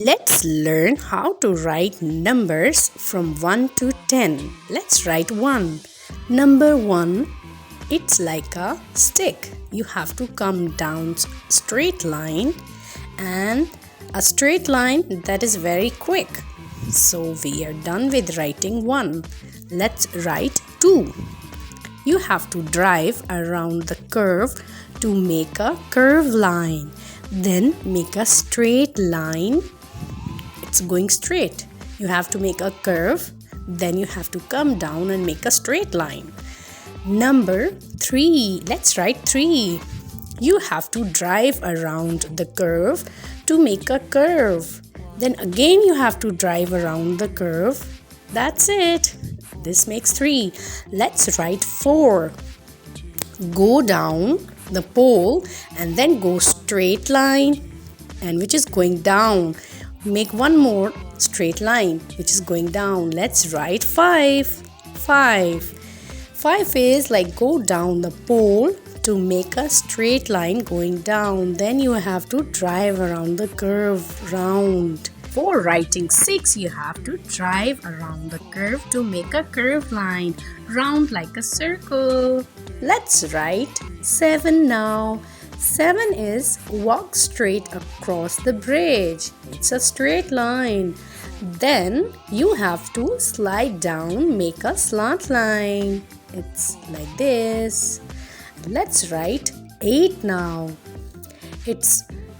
Let's learn how to write numbers from 1 to 10. Let's write 1. Number 1, it's like a stick. You have to come down straight line, and a straight line that is very quick. So we are done with writing 1. Let's write 2. You have to drive around the curve to make a curved line. Then make a straight line. It's going straight. You have to make a curve. Then you have to come down and make a straight line. Number 3. Let's write 3. You have to drive around the curve to make a curve. Then again you have to drive around the curve. That's it. This makes 3. Let's write 4. Go down the pole and then go straight line, and which is going down. Make one more straight line which is going down. Let's write 5. 5 is like go down the pole to make a straight line going down. Then you have to drive around the curve round. For writing 6, you have to drive around the curve to make a curved line round like a circle. Let's write 7 now. 7 is walk straight across the bridge. It's a straight line. Then you have to slide down, make a slant line. It's like this. Let's write 8 now.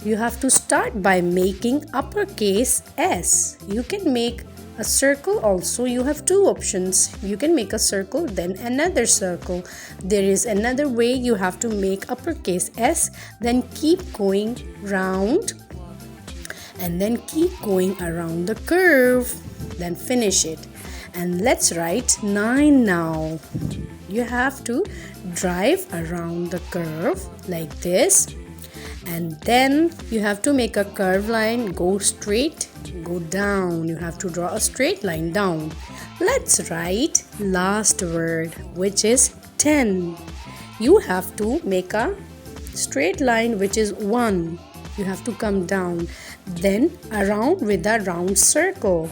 You have to start by making uppercase S. You can make a circle also. You have two options. You can make a circle, then another circle. There is another way. You have to make uppercase S, then keep going round, and then keep going around the curve, then finish it. And let's write 9 now. You have to drive around the curve like this, and then you have to make a curved line, go straight, go down. You have to draw a straight line down. Let's write last word, which is 10. You have to make a straight line which is 1. You have to come down, then around with a round circle.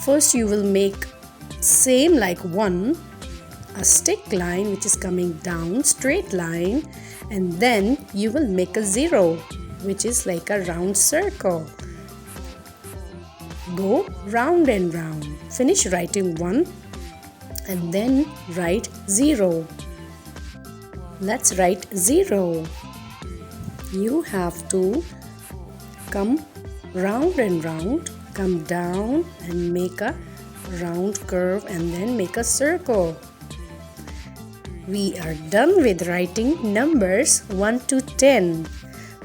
First you will make same like 1, a stick line which is coming down, straight line, and then you will make a 0 which is like a round circle. Go round and round. Finish writing 1 and then write 0. Let's write 0. You have to come round and round, come down and make a round curve, and then make a circle. We are done with writing numbers 1 to 10.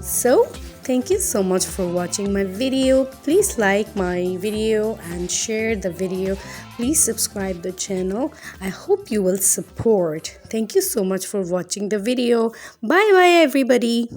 So, thank you so much for watching my video. Please like my video and share the video. Please subscribe the channel. I hope you will support. Thank you so much for watching the video. Bye bye everybody.